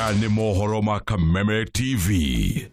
Aya nĩ mohoro ma Kameme TV.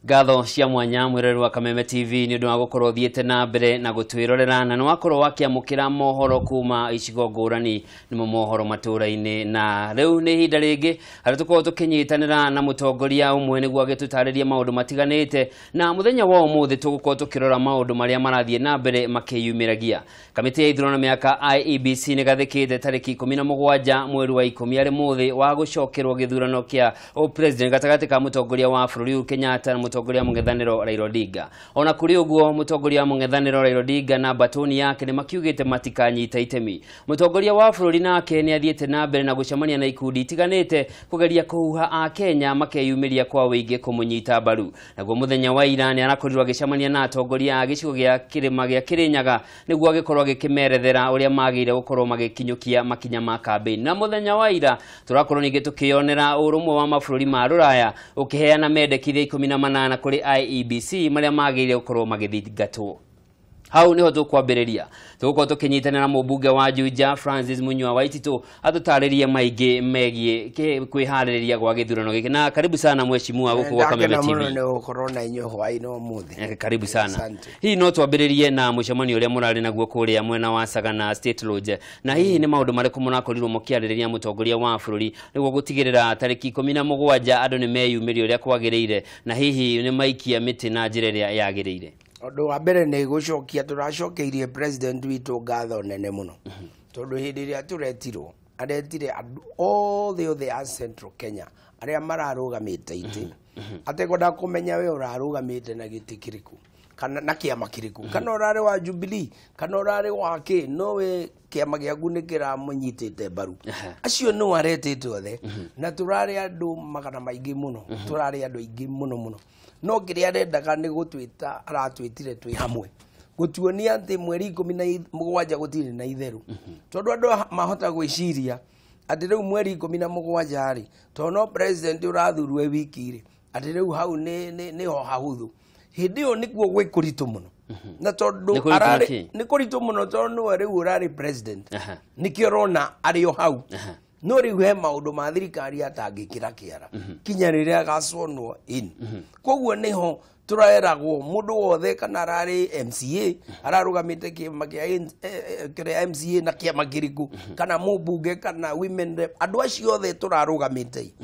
Gatho cia mwanya mwirero wa Kameme TV ni undu wa gukorwo thiete na mbere na gutwirorera na nwakorwo wakiamukira mohoro kuma icigo ngurani nimo mohoro maturaini na riu ni hinda ringi ari tukorwo tukinyitanira na mutongoria umwe niguo agitutariria maundu matiganite na muthenya wa umuthi tugukorwo tukirora maundu maria marathie na mbere makiyumiragia. Kamiti ya ithurano miaka IEBC ni gathikite tariki 17 mweri wa 10 ari muthi wa gucokerwo githurano kia president gatagati ka mutongoria wa bururi Kenyatta na mutongoria mungethaniro Raila Odinga. Ona kuri uguo mutongoria mungethaniro Raila Odinga na batoni yake ni makiugite matikanyita itemi. Mutongoria wa bururi nake ni athiete na mbere na gucemania na ikundi itiganite kugeria kuhuha a Kenya makeyumiria kwa wingi kumunyita mbaru. Naguo muthenya wa ira ni arakorirwo agicemania na atongoria a gicigo gia Kirima gia Kirinyaga niguo agikorwo agikimerethera uria magire gukorwo magikinyukia makinya ma campaign. Na muthenya wa ira turakorwo ningi tukionera urumwe wa mabũrũri ma Ruraya ukiheana mendekithia 18 kuri IEBC maria magire gukorwo magithingatwo. Hau niho tukwambiriria tugukorwo tukinyitanira mubunge wa Juja Francis Munywa Waititu atutaririe maingi megie kwihaririria gwa githurano giki. Na karibu sana mheshimiwa guku kwa Kameme TV. Karibu sana. Hii no twambiririe na mucemanio uria murari naguo kuria mwena wa Sagana State Lodge. Na hihi ni maundu mariku munakorirwo mukiaririria mutongoria wa bururi niguo gutigirira tariki 17 andu ni meyumirio uria kwagiriire na hihi ni maikia miti na njira iria yagiriire. Odo wa mbere ni gucokia turacokeirie president witu ngatho nene muno tondu hindi ria turetirwo aretire all the other Central Kenya aria mararugamite iti atekwenda kumenya we urarugamite na giti kiriku kana na kiama kiriku kana urare wa Jubilee kana urare wa ki no we kiama giaku nikira munyitite mbaru acio no aretitwo the na turare andu magana maingi muno turare andu aingi muno no kiria arendaga ni gutwita aratwitire twi hamwe gutuonia ati mweri 17 gutire na itheru tondu andu mahota gwiciria ati riu mweri 17 ari tono president urathurwe wiki ri ati riu hau ni ho hahuthu hindi yo nikuo gwe kuritu muno na tondu arari ni kuritu muno tondu riu urari president nikio rona ari yo hau no riu he maundu ma thirikari atangikira kiara kinya riria gaconwo in koguo niho turaeragwo mundu wothe kana arari MCA ararugamite kiama kia MCA na kiama kiriku kana mubunge kana women rep andu acio othe turarugamite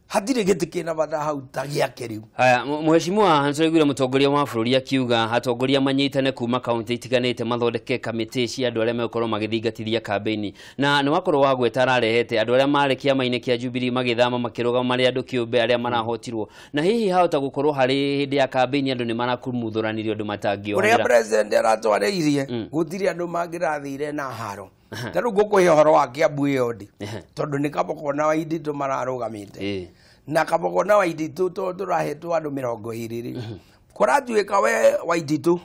hatire gitikina bada hau tagia keriu. Haya mheshimiwa Hansoigwire mutongoria wa bururi akiuga atongoria manyitane kuma county itiganite mathondeke kamiti cia andu aria mekorwo magithingatithia campaign na ni wakorwo wa gweta ararehete andu aria mari kiama-ini kia Jubilee magithama makirugama mari andu kiumbe aria marahotirwo na hihi hauta gukorwo hari hindi ya campaign andu ni marakumuthuranire andu matangionera uria president aratwaririe gutiri andu mangirathire na haro taru gukuhe horo wa Kiambu yodi tondu ni Kabogona wa Iditu mararugamite na Kabogona wa Iditu turahetwo andu 20 kuratuika we wa Iditu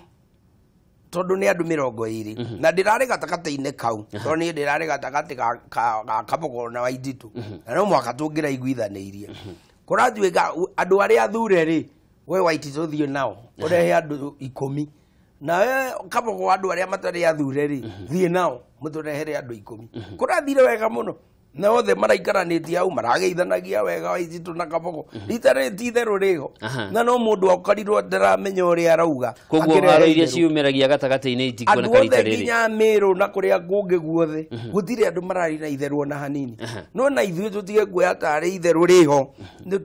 tondu ni andu 20 na ndirari gatakati-ini kau tondu ni ndirari gatakati ka Kabogona wa Iditu na no mwaka tungira iguithaniirie kuratuika andu aria athure ri we wa Iditu thio nao urehe andu 10 na we Kabogo andu aria matari athure ri thie nao muturehere andu 10 kurathire wega muno na othe maraikaranitie au marageithanagia wega wa Iditu na Kabogo ritare titherũ riho na no mundu okarirwo ndaramenya uria arauga koguo haro iria ciumeragia gatagati-ini itikwo na karita riri nginya Meru na kuria kungi guothe gutire andu marari na itherũ na hanini no na ithuĩ tutige kuoya tari itherũ riho ni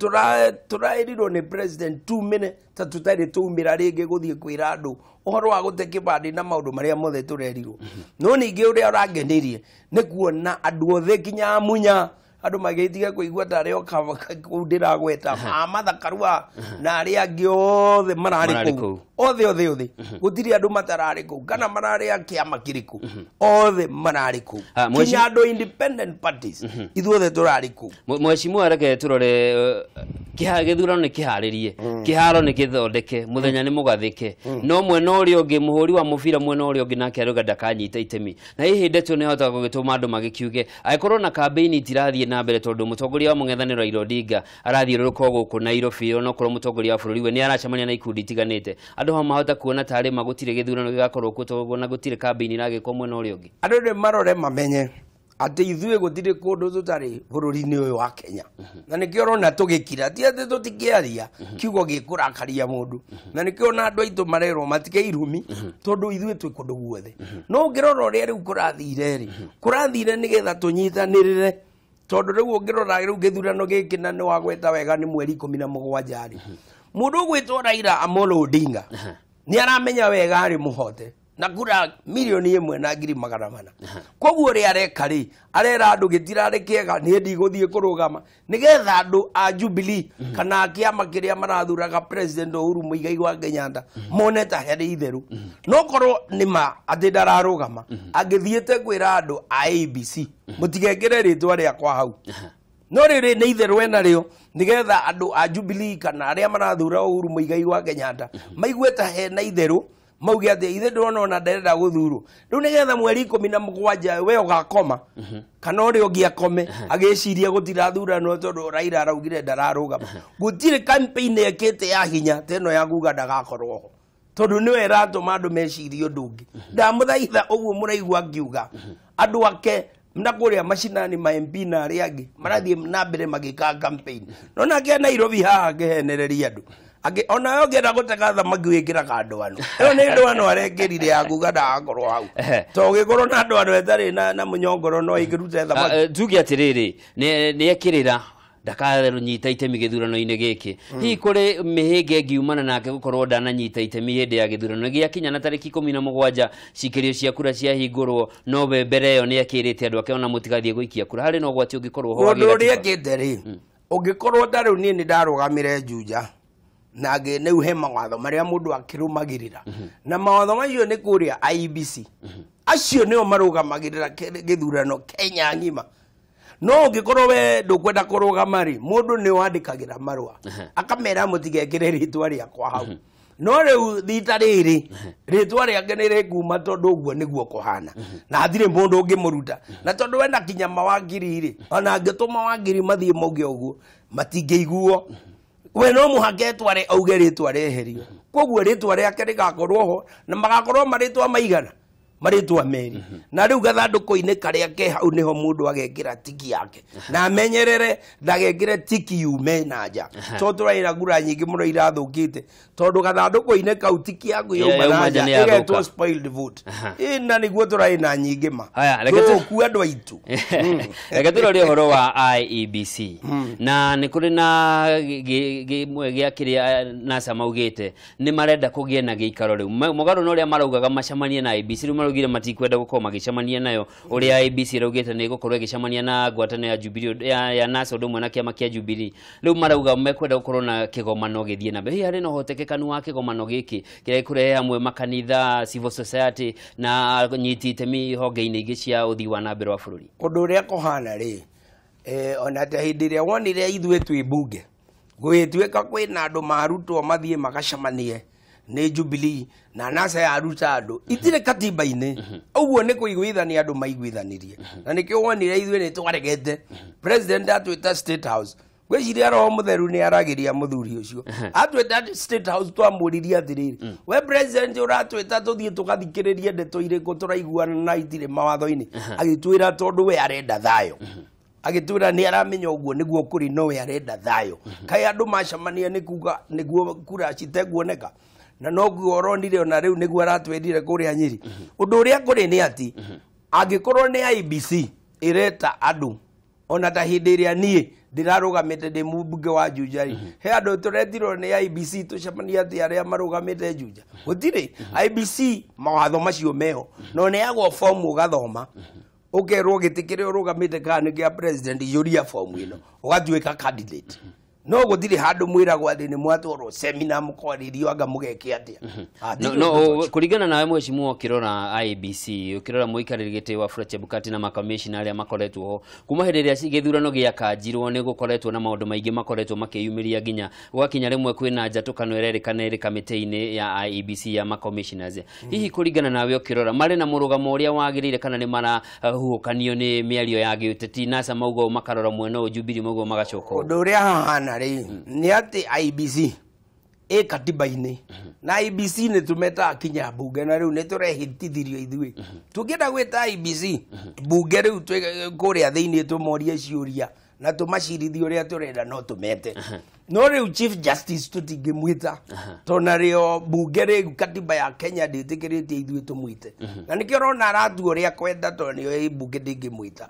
turaerirwo ni president 2 minutes ta tutari tuumira ringi guthie kwira andu uhoro wa gute kibandi na maundu maria mothe turerirwo no ningi uria urangenirie ni kuona andu othe kinya munya andu mageitige kuigua tari okundira gweta amathakarua na ari angi othe marari ku othe gutiri andu matarari ku kana marari kiama kiriku othe marari ku kinya andu independent parties ithuothe turari ku mheshimiwa reke turore githurano ni kiharirie kiharo ni githondeke muthenya ni mugathike no mwena uria ungi muhuri wa mubira mwena uria ungi nake aruga ndakanyita itemi na hihi ndeto ni hota gugituma andu magikiuge aikorwo na campaign itirathie na mbere tondu mutongoria wa mungethaniro Raila Odinga arathie ruko guku Nairobi no koro mutongoria wa bururi we ni aracemania na ikundi itiganite andu ha mahota kuona tari magutire githurano gigakorwo kutogo na gutire campaign iragikwo mwena uria ungi andu ni marore mamenye ati ithuĩ gũtirĩ kũndũ tũtarĩ bũrũri-inĩ ũyũ wa Kenya na nĩkĩo ũrona tũgĩkira ti atĩ tũtikĩaria kiugo gĩkũrakaria mũndũ na nĩkĩo ona andũ aitũ marerwo matige irumi tondũ ithuĩ twĩ kũndũ guothe no ũngĩrora ũrĩa rĩu kũrathire nĩgetha tũnyitanĩrĩre tondũ rĩu ũngĩrora rĩu gĩthurano gĩkĩ na nĩ wagweta wega nĩ mweri 17 rĩ mũndũ ũgwĩtwo Raila Amolo Odinga nĩ aramenya wega arĩ mũhote na kura milioni 1,400,000 koguo ũrĩa areka rĩ arera andũ gĩtirarĩ kĩega nĩ ndigũthiĩ kũrũgama nĩgetha andũ a Jubilee kana kĩama kĩrĩa marathuraga president Uhuru Muigai wa Kenyatta mone ta harĩ itherũ no korwo nĩma atĩ ndararũgama angĩthiĩte kwĩra andũ a ABC mũtigekĩre rĩtwa rĩakwa hau no rĩrĩ nĩ itherũ enarĩo nĩgetha andũ a Jubilee kana arĩa marathura Uhuru Muigai wa Kenyatta maigue ta hena itherũ mauge atĩ ithe ndĩrona ona ndarenda gũthurwo rĩu nĩgetha mweri 17 we ũgakoma kana ũrĩa ũngĩ akome agĩciria gũtirathuranwo tondũ Raila araugire ndararũgama gũtirĩ campaign ĩkĩte ya hinya teno ya kuga ndagakorwo ho tondũ nĩwe ĩratũma andũ mecirie ũndũ ũngĩ ndamũthaitha ũguo mũraigua akiuga andũ ake na kũrĩa macinani ma MP na arĩa angĩ marathiĩ na mbere magĩka campaign no nake Nairobi haha ngĩhenereria andũ ona yo ngenda gũtega thamaki wĩkĩra kandwano ĩyo nĩ ndwano arekĩrire ya kuga ndagakorwo hau to ũgĩkorwo na ndwano etarĩ na mũnyongoro no ĩkĩrute thamaki tuge atĩrĩrĩ nĩ ekĩrĩra ndakanyita itemi gĩthurano-inĩ gĩkĩ hihi kũrĩ mĩhĩnga ngiumana nake gũkorwo ndananyita itemi hĩndĩ ya gĩthurano gĩakinya na tarĩki 17 cikĩrio cia kura ciahingũrwo no we mbere ĩyo nĩ akĩrĩte andũ ake ona mũtigathiĩ gũikia kura harĩ na ũgwati ũngĩkorwo ho ũndũ ũrĩa ekĩte rĩ ũngĩkorwo ta rĩu niĩ nĩ ndarũgamire Juja na nĩ uhe mawatho marĩa mũndũ akĩrũmagĩrĩra na mawatho macio nĩ kũrĩa IEBC acio nĩo marũgamagĩrĩra gĩthurano Kenya ng'ima no ũngĩkorwo we ndũkwenda kũrũgama rĩ mũndũ nĩ wandĩkagĩra marũa akamera mũtigekĩre rĩtwa rĩakwa hau no rĩu thita rĩrĩ rĩtwa rĩake nĩ rĩkuma tondũ ũguo nĩguo kũhana na hatirĩ mũndũ ũngĩmũruta na tondũ we na kinya mawakiri rĩ ona angĩtũma mawakiri mathiĩ mauge ũguo matingĩiguo we no mũhaka etware auge rĩtwa rĩeherio koguo rĩtwa rĩake rĩgakorwo ho na magakorwo marĩtwa maigana marĩtwa meri na rĩu gathandũkũ-inĩ karĩa ke hau nĩho mũndũ agekĩra tiki yake na amenyerere ndagekĩre tiki yume na nja tondũ tũraina kura nyingĩ mũno irathũkĩte tondũ gathandũkũ-inĩ kau tiki yaku yauma na nja ĩgetwo spoiled vote na nĩguo tũraina nyingĩ ma tũku andũ aitũ reke tũrore ũhoro wa IEBC na nĩ kũrĩ na gĩmwe gĩa kĩrĩa NASA maugĩte nĩ marenda kũgĩa na gĩikaro rĩu mũgarũ na ũrĩa maraugaga macemanie na IEBC rĩu gire matikwenda gũkorwo magĩcemania nayo ũrĩa IEBC raugĩte nĩ gũkorwo ĩgĩcemania na ngwatanĩro ya Jubilee ya NASA ũndũ ũmwe na kĩama kĩa Jubilee rĩu marauga mekwenda gũkorwo na kĩgomano gĩthiĩ na mbere hihi harĩ na ũhotekekanu wa kĩgomano gĩkĩ kĩrĩa gĩkũrehe hamwe makanitha civil society na nyiti itemi honge-inĩ ingĩ cia ũthii wa na mbere wa bũrũri ũndũ ũrĩa kũhana rĩ ona ta hĩndĩ ĩrĩa wonire ithuĩ twĩ bunge gwĩtuĩka kwĩna andũ marutwo mathiĩ magacemanie nĩ Jubilee na NASA yaruta andũ itirĩ katiba-inĩ ũguo nĩ kũiguithania andũ maiguithanirie na nĩkĩo wonire ithuĩ nĩ twaregete president atwĩta State House gwĩciria roho mũtheru nĩ aragĩria mũthuri ũcio atwĩta State House twamũririe atĩrĩrĩ we president ũratwĩta tũthiĩ tũgathikĩrĩrie ndeto irĩkũ tũraiguana na itirĩ mawatho-inĩ agĩtwĩra tondũ we arenda thayũ agĩtwĩra nĩ aramenya ũguo nĩguo kũrĩ no we arenda thayũ kaĩ andũ macemania nĩ kuga nĩguo kura citekuoneka na noguo oronire ona rĩu nĩguo aratwendire kũrĩa Nyeri ũndũ ũrĩa kũrĩ nĩ atĩ angĩkorwo nĩ IEBC ĩreta andũ ona ta hĩndĩ ĩrĩa niĩ ndĩrarũgamĩte ndĩ mũmbunge wa Juja he andũ tũretirwo nĩ IEBC tũcemania atĩ arĩa marũgamĩte Juja gũtirĩ IEBC mawatho macio meho no nĩ yagwo fomu ũgathoma ũkerwo gĩtĩ kĩrĩa ũrũgamĩte kana nĩ kĩa president iyũria fomu ĩno ũgatuĩka candidate no gũtirĩ handũ mwĩragwo atĩ nĩ mwatwarwo seminar mũkwarĩrio anga mũgeke atĩa no kũringana nawe mheshimiwa ũkĩrora IEBC ũkĩrora mũikarĩri gĩtĩ wa Wafula Chebukati na makamishina arĩa makoretwo ho kuma hĩndĩ ĩrĩa gĩthurano gĩakanjirwo nĩ gũkoretwo na maũndũ maingĩ makoretwo makĩyumĩria nginya gwakinya rĩmwe kwĩna njatũkano ĩrerĩkana ĩrĩ kamĩtĩ-inĩ ya IEBC ya makommissioners hihi kũringana nawe ũkĩrora marĩ na mũrũgamo ũrĩa wagĩrĩire kana nĩ marahuhũkanio nĩ mĩario ya gĩũteti NASA maugo makarora mwena ũyũ Jubilee maugo magacoka ũndũ ũrĩa hahana rĩ nĩ atĩ IEBC katiba-inĩ na IBC nĩ tũmeta kinya bunge na rĩu nĩ tũrehĩtithirio ithuĩ tũngĩenda gwĩta IBC bunge rĩu kũrĩa thĩinĩ tũmorie ciũria na tũmacirithie ũrĩa tũrenda no tũmete no rĩu Chief Justice tũtingĩmwĩta tondũ rĩo bunge rĩu katiba ya Kenya ndĩtĩkĩrĩtie ithuĩ tũmwĩte na nĩkĩo ũrona aratua ũrĩa kwenda tondũ nĩo bunge ndĩngĩmwĩta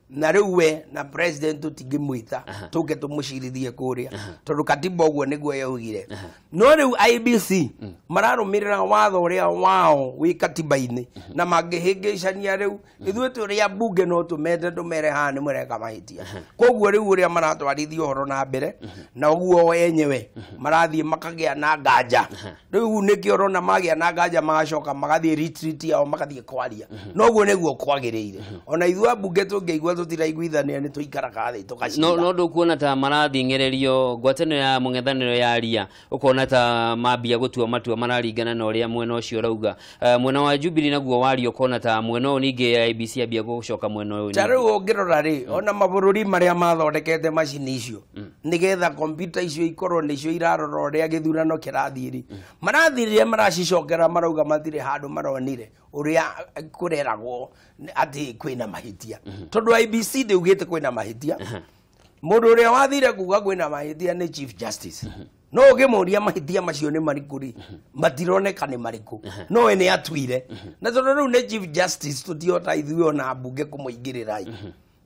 na rĩu we na president tũtingĩmwĩta tũke tũmũcirithie kũrĩa tondũ katiba ũguo nĩguo yaugire no rĩu IBC mararũmĩrĩra watho ũrĩa wao wĩ katiba-inĩ na mangĩhĩngĩcania rĩu ithuĩ tũrĩa bunge no tũmete tũmere haha nĩ mũreka mahĩtia koguo rĩu ũrĩa maratwarithia ũhoro na mbere na ũguo enyewe marathiĩ makagĩa na nganja rĩu nĩkĩo ũrona magĩa na nganja magacoka magathiĩ retreat yao magathiĩ kwaria no ũguo nĩguo kwagĩrĩire ona ithuĩ ambunge tũngĩigua tũtiraiguithania nĩ tũikaraga thĩ tũgacira no ndũkuona ta marathiing'ĩrĩrio ngwatanĩro ya mũng'ethanĩro ya aria ũkona ta mambia gũtua matua mararingana na ũrĩa mwena ũcio ũrauga mwena wa Jubilee naguo wario ũkona ta mwena ũyũ ningĩ IBC ambia gũcoka mwena ũyũ ta rĩu ũngĩrora rĩ ona mabũrũri marĩa mathondekete macini icio nĩgetha kompiuta icio ikorwo nĩcio irarora ũrĩa gĩthurano kĩrathiĩ rĩ marathirire maracicokera marauga matirĩ handũ maronire ũrĩa kũreragwo atĩ kwĩna mahĩtia tondũ IBC ndĩugĩte kwĩna mahĩtia mũndũ ũrĩa wathire kuga kwĩna mahĩtia nĩ Chief Justice no ũngĩmũria mahĩtia macio nĩ marĩkũ rĩ matironeka nĩ marĩkũ no we nĩ atuire na tondũ rĩu nĩ Chief Justice tũtiota ithuĩ ona mbunge kũmũingĩrĩra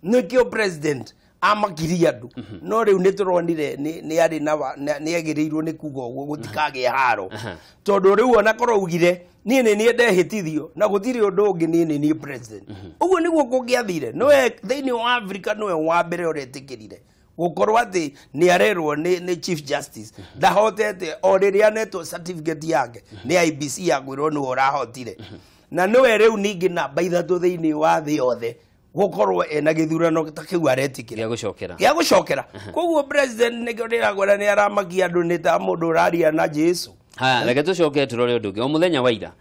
nĩkĩo president amakiria andũ no rĩu nĩ tũronire nĩ arĩ nĩ agĩrĩirwo nĩ kuga ũguo gũtikagĩa haro tondũ rĩu ona korwo ugire niĩ nĩ ndehĩtithio na gũtirĩ ũndũ ũngĩ niĩ nĩ president ũguo nĩguo kũngĩathire nowe thĩinĩ wa Africa nowe wa mbere ũretĩkĩrire gũkorwo atĩ nĩ arerwo nĩ Chief Justice ndahotete o rĩrĩa anetwo certificate yake nĩ IBC yakwĩrwo nĩwe ũrahotire na nowe rĩu ningĩ namba ithatũ thĩinĩ wa thĩ yothe gũkorwo ena gĩthurano ta kĩu aretikĩra gĩa gũcokera koguo president nĩkĩo ndĩragwĩra nĩ aramakia andũ nĩ ta mũndũ ũraria na Jesu reke tũcoke tũrore ũndũ ũngĩ o mũthenya wa ira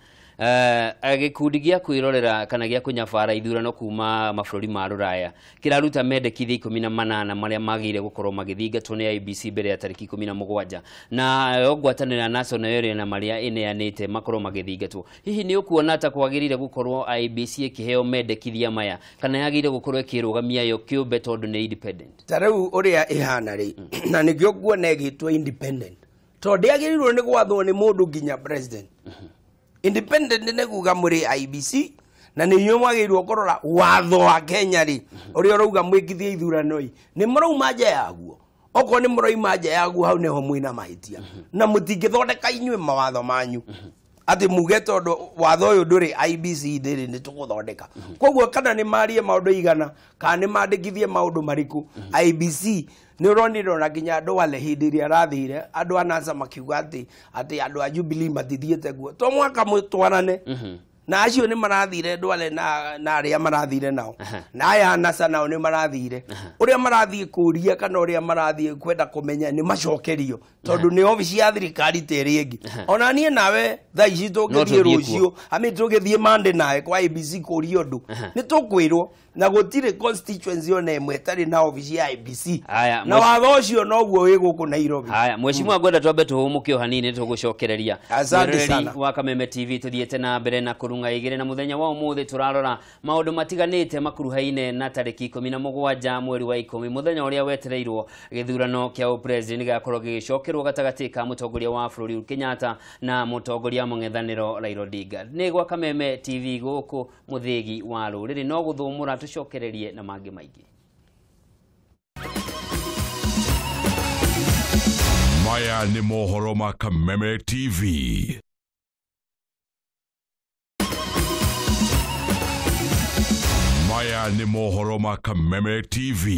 gĩkundi gĩa kwĩrorera kana gĩa kũnyabara ithurano kuma mabũrũri ma rũraya kĩraruta mendekithia 18 marĩa magĩrĩire gũkorwo magĩthingatwo nĩ IBC mbere ya tarĩki 17 na ngwatanĩro national area na marĩa ĩneanĩte makorwo magĩthingatwo hihi nĩ ũkuona ta kwagĩrĩire gũkorwo IBC ĩkĩheo mendekithia maya kana yagĩrĩire gũkorwo ĩkĩrũgamia yo kĩũmbe tondũ nĩ independent ta rĩu ũrĩa ĩhana rĩ na nĩkĩo kuona ĩgĩtwo independent tondũ ndĩagĩrĩirwo nĩ gwathwo nĩ mũndũ nginya president independent nĩ kuga mũrĩ IBC na nĩ inyuĩ mwagĩrĩirwo kũrora watho wa Kenya rĩ ũrĩa ũrauga mwĩkithie ithurano nĩ mũrauma nja yaguo okorwo nĩ mũrauma nja yaguo hau nĩho mwĩna mahĩtia na mũtingĩthondeka inyuĩ mawatho manyu atĩ muge tondũ watho ũyũ ndũrĩ IBC ndĩrĩ nĩ tũgũthondeka koguo kana nĩ marie maũndũ igana kana nĩ mandĩkithie maũndũ marĩkũ IBC nĩ ũronire ona nginya andũ wale hĩndĩ ĩrĩa arathire andũ anasa makiuga atĩ andũ a Jubilee matithiĩte guo to mwaka mũtwarane na acio nĩ marathire ndwale na arĩa marathire nao na aya anasa nao nĩ marathire ũrĩa marathiĩ kũria kana ũrĩa marathiĩ kwenda kũmenya nĩ macokerio tondũ nĩ obici ya thirikari terĩ ĩngĩ ona niĩ nawe thaa ici tũngĩthiĩ rũciũ amĩ tũngĩthiĩ Monday nawe kwa IBC kũria ũndũ nĩ tũkwĩrwo na gũtirĩ constituency ona ĩmwe ĩtarĩ na obici ya IBC na watho ũcio noguo wĩ gũkũ Nairobi mheshimiwa ngwenda twambe tũhũmũke o hanini tũgũcokereria wa Kameme TV tũthiĩte na mbere na kũrunga igĩrĩ na mũthenya wa ũmũthĩ tũrarora maũndũ matiganĩte makuruhaine na tarĩki 17 mweri wa 10 mũthenya ũrĩa wetereirwo gĩthurano kĩa president gĩgakorwo gĩgĩcokerwo gatagatĩ ka mũtongoria wa bũrũri Uhuru Kenyatta na mũtongoria mũng'ethanĩro Raila Odinga nĩ gwa Kameme TV gũkũ mũthĩgi wa rũrĩrĩ no gũthũmũra tũcokererie na mangĩ maingĩ maya nĩ mohoro ma Kameme TV maya nĩ mohoro ma Kameme TV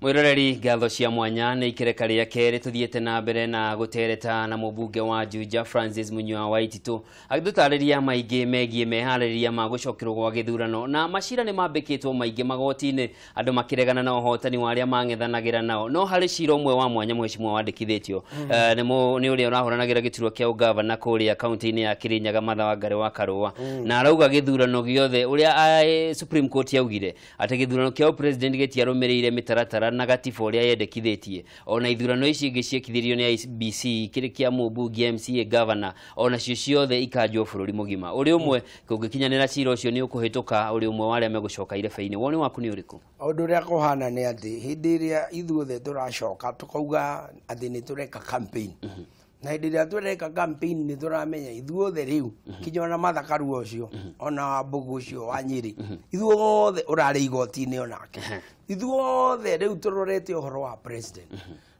mwiroreri ngatho cia mwanya nĩ ikereka rĩa kerĩ tuthiĩte na mbere na gũtereta na mũmbunge wa Juja Francis Munywa Waititu agĩtũtarĩria maingĩ megiĩ meharĩrĩria ma gũcokerwo gwa gĩthurano na macira nĩ mambĩkĩtwo maingĩ magoti-inĩ andũ makĩregana na ũhotani wa arĩa mang'ethanagĩra nao no harĩ cira ũmwe wa mwanya mheshimiwa wandĩkithĩtio nĩ ũrĩa ũrahũranagĩra gĩturwa kĩa ũgavana kũrĩa kaunti-inĩ ya Kirinyaga Martha Wangari wa Karũa na arauga gĩthurano gĩothe ũrĩa Supreme Court yaugire atĩ gĩthurano kĩa president gĩtiarũmĩrĩire mĩtaratara na gatiba uria yendekithitie ona ithurano ici ingi ciekithirio ni IBC kiri kia mũmbunge MCA governor ona cio ciothe ikanjwo bururi mugima uri umwe kungikinyanira cira ucio ni ukuhituka uri umwe wale megucoka irebe-ini woni waku ni uriku undu uria kuhana ni ati hindi iria ithuothe turacoka tukauga ati ni tureka campaign na hindi iria tureka campaign ni turamenya ithuothe riu kinyona mathakaru ucio ona Wambugu ucio wa Nyeri ithuothe urari igoti-ini onake ithuothe riu turorete uhoro wa president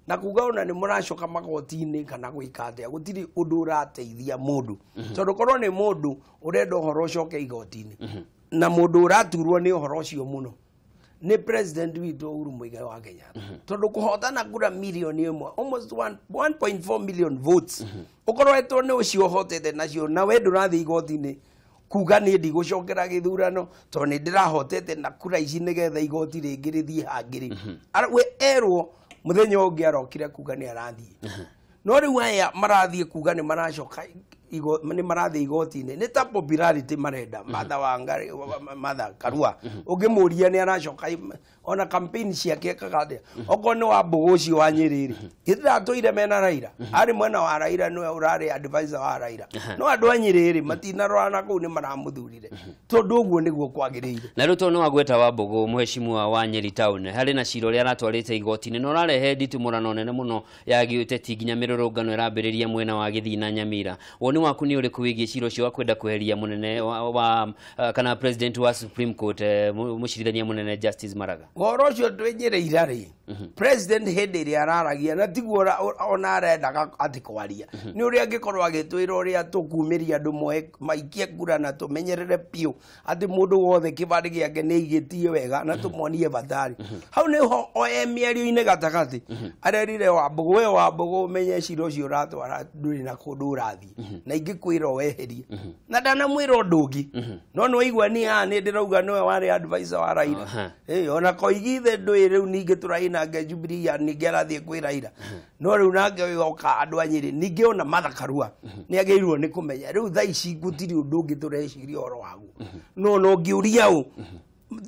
na kuga ona ni muracoka magoti-ini kana guikate gutiri undu urateithia mundu tondu korwo ni mundu urenda uhoro ucoke igoti-ini na mundu uraturwo ni uhoro ucio muno ni president witu Uhuru Muigai wa Kenya tondu kuhotana kura milioni imwe almost 1.4 million votes ukorwetwo ni ucio hotete nacio na we ndurathi igoti-ini kuga ni ndi gucokera githurano tondu ni ndirahotete na kura ici nigetha igoti ringi rithie hangiri we erwo muthenya ungi arokire kuga ni arathie no riu aya marathie kuga ni maracoka ni marathie igoti-ini ni ta popularity marenda Martha Wangari Martha Karua ungimuria ni aracoka ona campaign ciake kagadia oko ni Wambugu ucio wa Nyeri ithatuire mena Raila ari mwena wa Raila niwe urari advisor wa Raila no andu a Nyeri matinarwana kuu ni maramuthurire tondu uguo niguo kwagiriire na ruto no agweta Wambugu muheshimiwa wa Nyeri town hari na ciro ria aratwarite igoti-ini no rarehe nditumurano nene muno ya giuteti nginya mirurungano irambiriria mwena wa Githii Nyamira woni waku ni uriku wigie ciro cio kwenda kweheria munene wa kana president wa Supreme Court mucirithania munene Justice Maraga goro cio twenyereira ri president hindi iria araragia na tiguo ona arendaga ati kwaria ni uria angikorwo agitwira uria tukumiria andu moe maikie kura na tumenyerere piu ati mundu wothe kibari giake ni igitie wega na tumuonie batari hau ni ho emiario-ini gatagati arerire Wambugu we Wambugu menye ciro cio ratwara nduri na kundu urathi na ingikwira weherie na ndanamwira undu ungi no no igwa ni ni ndirauga niwe wari advisor wa Raila ona koigithe ndui riu ningi turaina nge Jubilee ya ningi arathie kwi Raila no riu nange yoka andu a Nyeri ningi ona Martha Karua ni ageirwo ni kumenya riu thaici gutiri undu ungi tureciria uhoro wagu no ngiuria u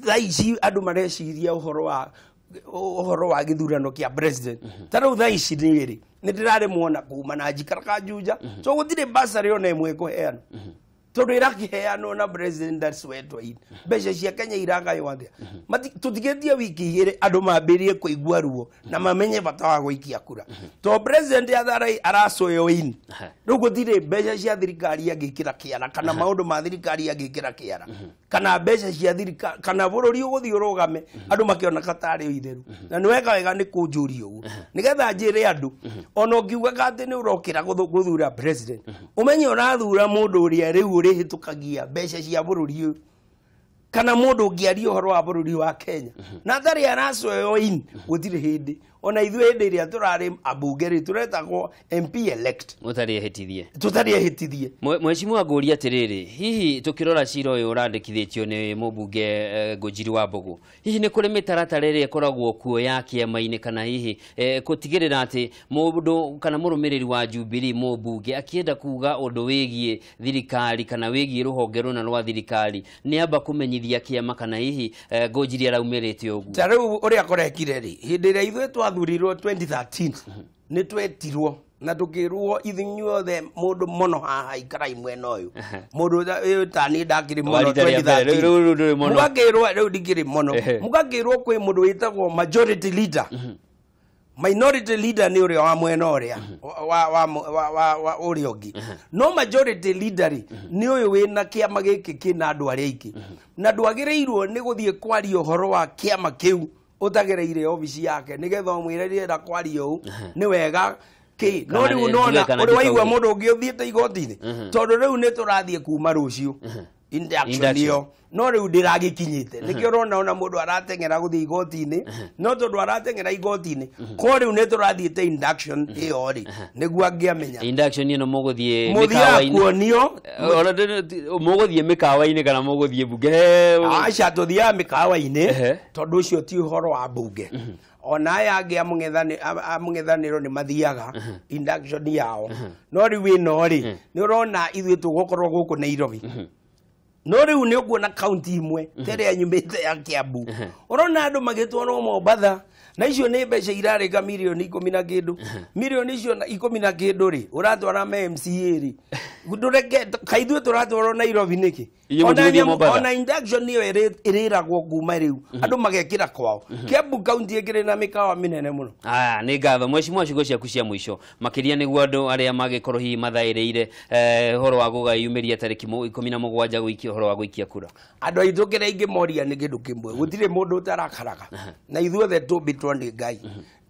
thaici andu mareciria uhoro wa githurano kia president tara thaici ni ri ni ndirare muona kuma na njikara juja so gutire basari ona imwe kuheana tondu irakiheanwo na president that's wetwo in mbeca cia Kenya iragayo atia tutigetie wiki igiri andu mambirie kuigua ruo na mamenye bata wa guikia kura to president atharai aracoyo in riu gutire mbeca cia thirikari angikira kiara kana maundu ma thirikari angikira kiara kana mbeca cia thirikari kana bururi uguthii urugame andu makiona katari oitheru na ni wega wega ni kunjuri ugu nigetha njire andu ona ngiuga ati ni urokira guthura president umenye urathura mundu uria riu hitukagia mbeca cia bururi kana mundu ngiario horo wa bururi wa Kenya na thari aracoyo in gutire hindi ona ithu hindi iria turari abunge ri turetagwo MP elect tutari ehitithie mheshimiwa nguria atiriri hihi tukirora ciro uyu urandikithitio ni mubunge Ngũnjiri Wambugu hihi ni kuri mitaratara iria ikoragwo kuo ya kiama-ini kana hihi kutigirira ati mundu kana murumiriri wa Jubilee mubunge akienda kuga undu wigie thirikari kana wigie ruhonge runa rwa thirikari ni amba kumenyithia kiama kana hihi Ngũnjiri araumirite ugu tariu uria korekire ri hindi iria ithu twathurirwo 2013 ni twetirwo na tukirwo ithinyuothe mundu mono haha ikarai mwena uyu mundu tani ndakiri mono 2013 mugakirwo riu ndikiri mono mugakirwo kwi mundu witagwo majority leader minority leader ni uria wa mwena uria wa uria ungi no majority leader ni uyu wina kiama giki kina andu aria aingi na ndwagireirwo ni guthie kwaria uhoro wa kiama kiu utagereire ofisi yake nigetha mwirerire da kwario ni wega ki no riu nona uri waigwa mundu ungi uthiite igoti-ini tondu riu ni turathie kuma rucio induction yo no riu ndiragikinyite nikio rona ona mundu aratengera guthii igoti-ini no tondu aratengera igoti-ini ko riu ni turathiite induction iyo ri niguo angiamenya induction ino muguthie mikawa-ini kuonio muguthie mikawa-ini kana muguthie bunge acha tuthia mikawa-ini tondu ucio ti uhoro wa bunge ona aya angi amung'ethaniro ni mathiaga induction yao no riu ino ri ni urona ithuĩ tugukorwo guku Nairobi no riu ni ukuona county imwe tere nyumbite ya Kiambu urona andu magitwarwo Mombasa na icio nĩ mbeca irarĩga milioni 10 na kĩndũ milioni icio 10 na kĩndũ rĩ ũratwara MCA rĩ ndũreke kaithuĩ tũratwarwo Nairobi nĩkĩ ona induction nĩyo ĩrĩragwo kuma rĩu andũ magekĩra kwao Kiambu county ĩkĩrĩ na mĩkawa mĩnene mũno nĩ ngatho mheshimiwa ciugo ciaku cia mũico makĩria nĩguo andũ arĩa magĩkorwo hihi mathaĩrĩire ũhoro wa gũgayumĩria tarĩki 17 gũikia ũhoro wa gũikia kura andũ aitũ kĩrĩa ingĩmoria nĩ kĩndũ kĩmwe gũtirĩ mũndũ ũtarakaraga na ithuothe tũmbĩtwo nĩ Ngai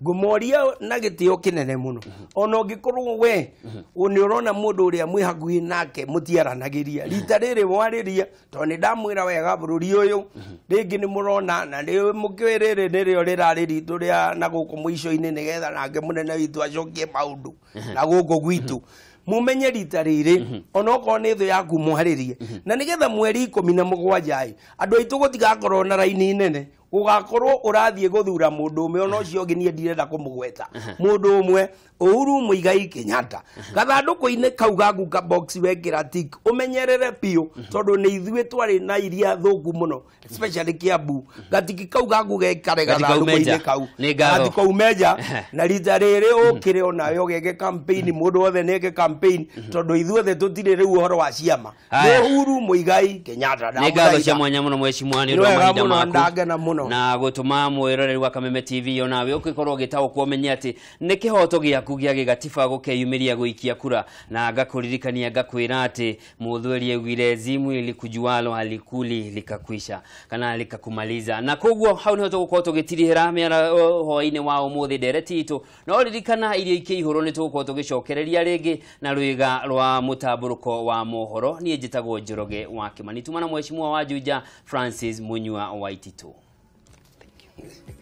ngũmoria na gĩtĩo kĩnene mũno ona ũngĩkorwo we nĩ ũrona mũndũ ũrĩa mwĩ hakuhĩ nake mũtiaranagĩria rita rĩrĩ mwarĩria tondũ nĩ ndamwĩra wega bũrũri ũyũ rĩngĩ nĩ mũrona na nĩ mũkĩoĩ rĩrĩ nĩrĩo rĩrarĩ ritũ rĩa na gũkũ mũico-inĩ nĩgetha nake mũnene witũ acokie maũndũ na gũkũ gwitũ mumenye rita rĩrĩ ona okorwo nĩ thũ yaku mwarĩrie na nĩgetha mweri 17 andũ aitũ gũtigakorwo na raini nene ugakorwo ũrathiĩ gũthura mũndũ ũmwe ona ũcio ũngĩ niĩ ndirenda kũmũgweta mũndũ ũmwe Uhuru Muigai Kenyatta gathandũkũ-inĩ kau gaku ka box wekĩra tick ũmenyerere piũ tondũ nĩ ithuĩ twarĩ na iria thũku mũno especially Kiambu gatiki kau gaku gekare gathandũkũ-inĩ kau gatikaumenja na rita rĩrĩ ũkĩrĩ onawe ũgeke campaign mũndũ wothe nĩeke campaign tondũ ithuothe tũtirĩ rĩu ũhoro wa ciama Uhuru Muigai Kenyatta nĩ ngatho cia mwanya mũno mheshimiwa nĩ ũndũ wa mahinda maku na gũtũma mwĩroreri wa Kameme TV onawe ũkĩkorwo ũgĩtaũkwo ũmenye atĩ nĩ kĩhoto gĩaku gĩa gĩgatiba gũkeyumĩria gũikia kura na ngakũririkania ngakwĩra atĩ mũthweri augire zimu ilikujualo halikuli likakwisha kana likakumaliza na koguo hau nĩho tũgũkorwo tũgĩtirihĩra mĩara hwaĩ-inĩ wa ũmũthĩ ndereti itũ no ririkana irio ikĩihũrwo nĩ tũgũkorwo tũgĩcokereria rĩngĩ na rwĩga rwa mũtambũrũko wa mohoro niĩ njĩtagwo Njoroge wa Kĩmani tuma na mheshimiwa wa Juja Francis Munyua Waititu. Thank you.